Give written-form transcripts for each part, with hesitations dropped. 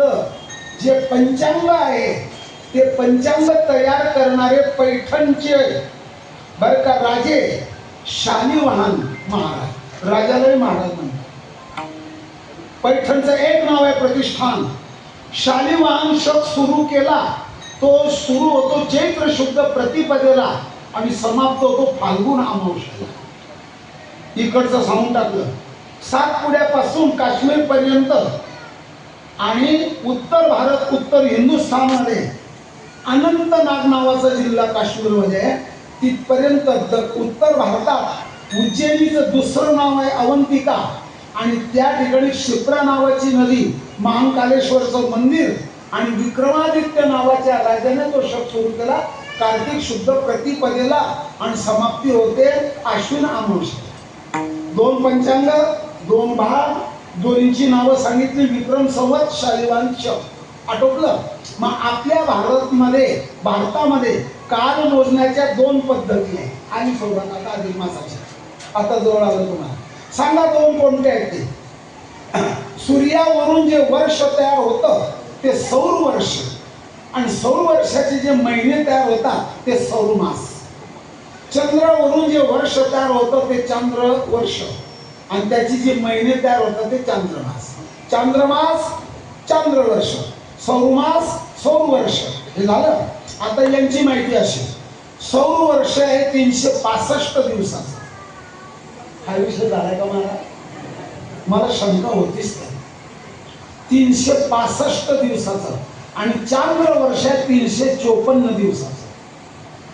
महाराष्ट्रातलं जे पंचांग आहे ते पंचांग तयार करणारे पैठणचे बर का राजे शालिवाहन महाराज, राजालाही महाराज म्हणतात. पैठणचं एक नाव आहे प्रतिष्ठान. शालिवाहन शक सुरू केला तो सुरू होतो चैत्र शुद्ध प्रतिपदेला आणि समाप्त होतो फाल्गुन अमावस्येला. इकडचं सांगून टाकलं. सातपुड्यापासून काश्मीर पर्यंत आणि उत्तर भारत, उत्तर हिंदुस्थानमध्ये अनंतनाग नावाचा जिल्हा काश्मीरमध्ये आहे. तिथपर्यंत उत्तर भारतात उज्जैनीचं दुसरं नाव आहे अवंतिका आणि त्या ठिकाणी क्षिप्रा नावाची नदी, महाकालेश्वरचं मंदिर आणि विक्रमादित्य नावाच्या राजाने तो शक सुरू केला कार्तिक शुद्ध प्रतिपदेला आणि समाप्ती होते आश्विन अमावस्येला. 2 पंचांग, 2 भाग, दोन्हीची नावं सांगितली. विक्रम संवत, शालिवाहन शक. आटोपलं. मग आपल्या भारतामध्ये काल मोजण्याच्या 2 पद्धती आहे आणि सोबत आता अधिक मासाच्या. आता जवळ आलं तुम्हाला. सांगा 2 कोणते आहेत ते? सूर्यावरून जे वर्ष तयार होतं ते सौर वर्ष आणि सौर वर्षाचे जे महिने तयार होतात ते सौर मास. चंद्रावरून जे वर्ष तयार होतं ते चांद्र वर्ष आणि त्याची जे महिने तयार होतात ते चांद्रमास. चांद्रमास चांद्रवर्ष, सौरमास सौरवर्ष. हे झालं. आता यांची माहिती अशी, सौर वर्ष आहे 365 दिवसाचं. हा विषय झालाय का मला शंका होतीच का. 365 दिवसाचं आणि चांद्र वर्ष आहे 354 दिवसाचं.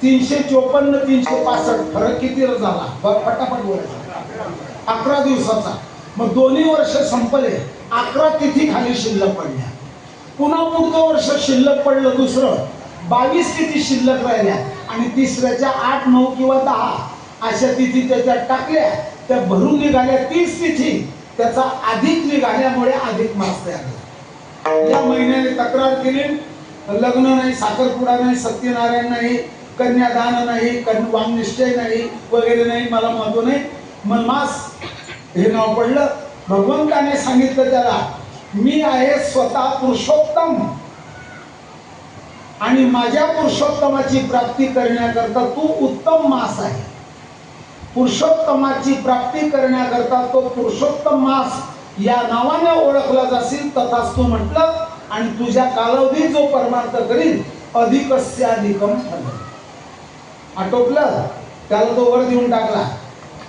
354 365 फरक किती झाला फटाफट बोलायचा. 11 दिवसाचा. मग दोन्ही वर्ष संपले, 11 तिथी खाली शिल्लक पडल्या. पुन्हा पुढचं वर्ष शिल्लक पडलं दुसरं, 22 तिथी शिल्लक राहिल्या आणि तिसऱ्याच्या 8, 9 किंवा 10 अशा तिथी त्याच्यात टाकल्या. त्या भरून निघाल्या 30 तिथी. त्याचा अधिक निघाल्यामुळे अधिक मास तयार झाला. या महिन्याने तक्रार केली, लग्न नाही, साखरपुडा नाही, सत्यनारायण नाही, कन्यादान नाही, वांगनिश्चय नाही, वगैरे नाही, मला महत्व नाही, मनमास हे नाव पडलं. भगवंताने सांगितलं त्याला, मी आहे स्वतः पुरुषोत्तम आणि माझ्या पुरुषोत्तमाची प्राप्ती करण्याकरता तू उत्तम मास आहे. पुरुषोत्तमाची प्राप्ती करण्याकरता तो पुरुषोत्तम मास या नावाने ओळखला जाशील तथाच तू म्हटलं. आणि तुझ्या कालावधीत जो परमार्थ करील अधिकस्य अधिकम फल. आटोपलं. त्याला तो वर देऊन टाकला.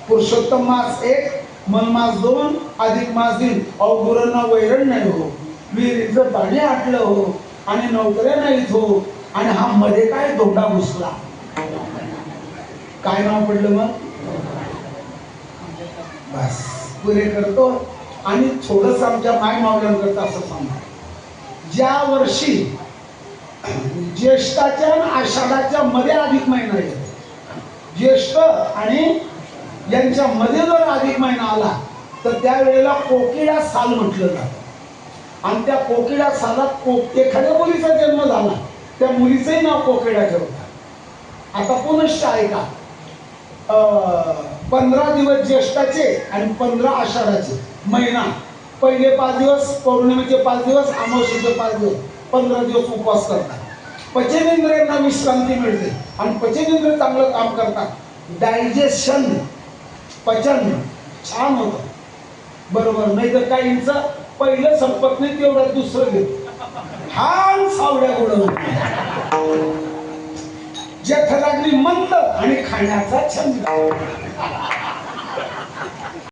पुरुषोत्तम मास 1, मनमास 2, अधिक मास 3. अवगुरांना वैरण नाही हो, विहिरीचं पाणी आटलं हो आणि नोकऱ्या नाहीत हो आणि हा मध्ये काय धोंडा घुसला. काय नाव पडलं मग? बस पुरे करतो. आणि थोडंसं आमच्या माय मावल्यांकरता असं सांगा, ज्या वर्षी ज्येष्ठाच्या आणि आषाढाच्या मध्ये अधिक महिना येतो, ज्येष्ठ आणि यांच्या मध्ये जर अधिक महिना आला तर त्यावेळेला कोकिळा साल म्हटलं जातं. आणि त्या कोकिळा सालात एखाद्या मुलीचा जन्म झाला, त्या मुलीचंही नाव कोकिळा ठेवतात. आता पुनश्च ऐका, 15 दिवस ज्येष्ठाचे आणि 15 आषाढाचे महिना. पहिले 5 दिवस, पौर्णिमेचे 5 दिवस, अमावस्येचे 5 दिवस, 15 दिवस उपवास करतात. पचनेंद्रियांना विश्रांती मिळते आणि पचनेंद्रिय चांगलं काम करतात. डायजेशन, पचन छान होतं. बरोबर. नाही तर काहींचं पहिलं संपत नाही तेवढं दुसरं घेत हा सावड्या गोड. जेठरागणी मंद आणि खाण्याचा छंद.